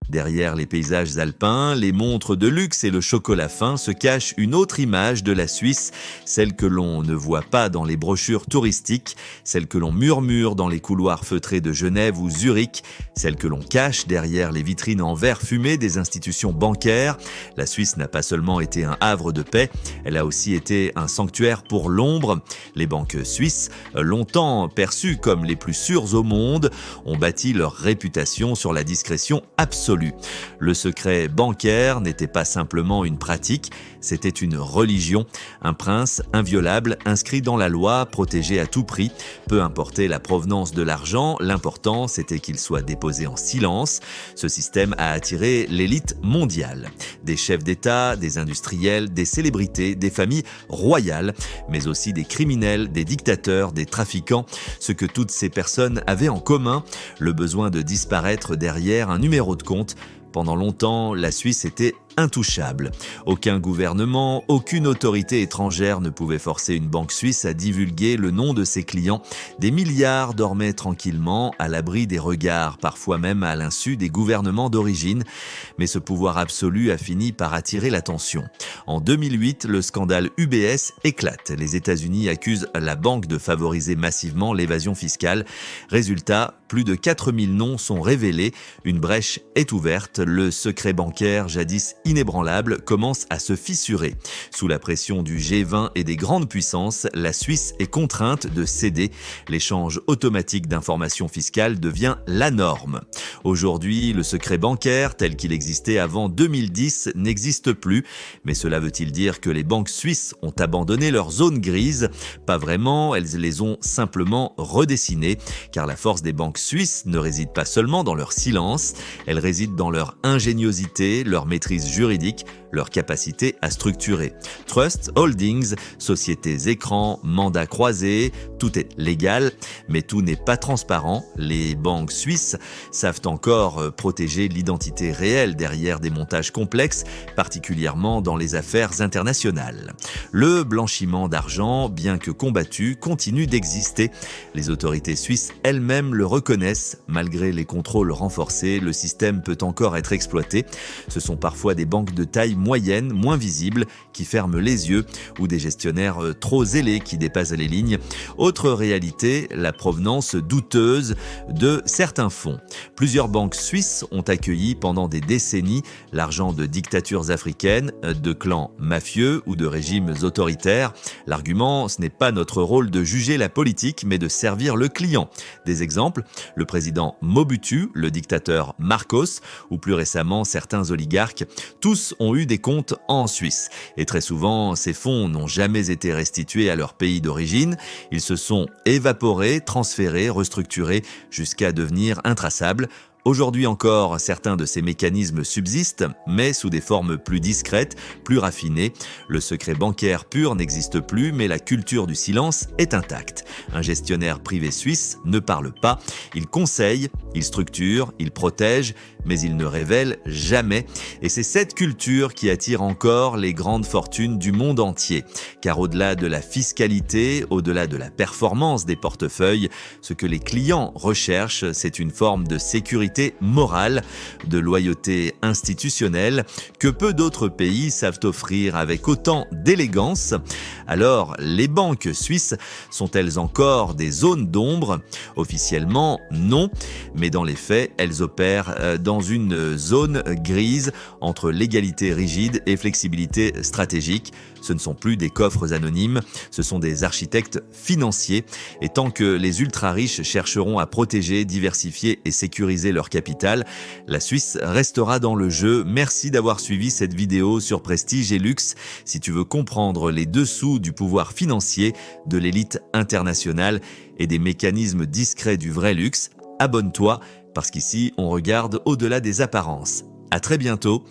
Derrière les paysages alpins, les montres de luxe et le chocolat fin se cache une autre image de la Suisse, celle que l'on ne voit pas dans les brochures touristiques, celle que l'on murmure dans les couloirs feutrés de Genève ou Zurich, celle que l'on cache derrière les vitrines en verre fumé des institutions bancaires. La Suisse n'a pas seulement été un havre de paix, elle a aussi été un sanctuaire pour l'ombre. Les banques suisses, longtemps perçues comme les plus sûres au monde, ont bâti leur réputation sur la discrétion absolue. Le secret bancaire n'était pas simplement une pratique, c'était une religion, un prince inviolable inscrit dans la loi, protégé à tout prix. Peu importait la provenance de l'argent, l'important c'était qu'il soit déposé en silence. Ce système a attiré l'élite mondiale. Des chefs d'État, des industriels, des célébrités, des familles royales, mais aussi des criminels, des dictateurs, des trafiquants. Ce que toutes ces personnes avaient en commun, le besoin de disparaître derrière un numéro de compte. Pendant longtemps, la Suisse était intouchable. Aucun gouvernement, aucune autorité étrangère ne pouvait forcer une banque suisse à divulguer le nom de ses clients. Des milliards dormaient tranquillement à l'abri des regards, parfois même à l'insu des gouvernements d'origine. Mais ce pouvoir absolu a fini par attirer l'attention. En 2008, le scandale UBS éclate. Les États-Unis accusent la banque de favoriser massivement l'évasion fiscale. Résultat, plus de 4000 noms sont révélés. Une brèche est ouverte. Le secret bancaire, jadis inébranlable, commence à se fissurer. Sous la pression du G20 et des grandes puissances, la Suisse est contrainte de céder. L'échange automatique d'informations fiscales devient la norme. Aujourd'hui, le secret bancaire, tel qu'il existait avant 2010, n'existe plus. Mais cela veut-il dire que les banques suisses ont abandonné leur zone grise? Pas vraiment, elles les ont simplement redessinées. Car la force des banques suisses ne réside pas seulement dans leur silence, elle réside dans leur ingéniosité, leur maîtrise juridique, leur capacité à structurer. Trust Holdings, sociétés écrans, mandats croisés, tout est légal, mais tout n'est pas transparent. Les banques suisses savent encore protéger l'identité réelle derrière des montages complexes, particulièrement dans les affaires internationales. Le blanchiment d'argent, bien que combattu, continue d'exister. Les autorités suisses elles-mêmes le reconnaissent. Malgré les contrôles renforcés, le système peut encore être exploité. Ce sont parfois des banques de taille moyenne, moins visibles, qui ferment les yeux, ou des gestionnaires trop zélés qui dépassent les lignes. Autre réalité, la provenance douteuse de certains fonds. Plusieurs banques suisses ont accueilli pendant des décennies l'argent de dictatures africaines, de clans mafieux ou de régimes autoritaires. L'argument, ce n'est pas notre rôle de juger la politique, mais de servir le client. Des exemples, le président Mobutu, le dictateur Marcos, ou plus récemment certains oligarques, tous ont eu des comptes en Suisse. Et très souvent, ces fonds n'ont jamais été restitués à leur pays d'origine. Ils se sont évaporés, transférés, restructurés jusqu'à devenir intraçables. Aujourd'hui encore, certains de ces mécanismes subsistent, mais sous des formes plus discrètes, plus raffinées. Le secret bancaire pur n'existe plus, mais la culture du silence est intacte. Un gestionnaire privé suisse ne parle pas, il conseille, il structure, il protège, mais il ne révèle jamais. Et c'est cette culture qui attire encore les grandes fortunes du monde entier. Car au-delà de la fiscalité, au-delà de la performance des portefeuilles, ce que les clients recherchent, c'est une forme de sécurité morale, de loyauté institutionnelle que peu d'autres pays savent offrir avec autant d'élégance. Alors, les banques suisses sont-elles encore des zones d'ombre? Officiellement, non, mais dans les faits, elles opèrent dans une zone grise entre légalité rigide et flexibilité stratégique. Ce ne sont plus des coffres anonymes, ce sont des architectes financiers. Et tant que les ultra-riches chercheront à protéger, diversifier et sécuriser leur capital, la Suisse restera dans le jeu. Merci d'avoir suivi cette vidéo sur Prestige et Luxe. Si tu veux comprendre les dessous du pouvoir financier, de l'élite internationale et des mécanismes discrets du vrai luxe, abonne-toi parce qu'ici, on regarde au-delà des apparences. À très bientôt.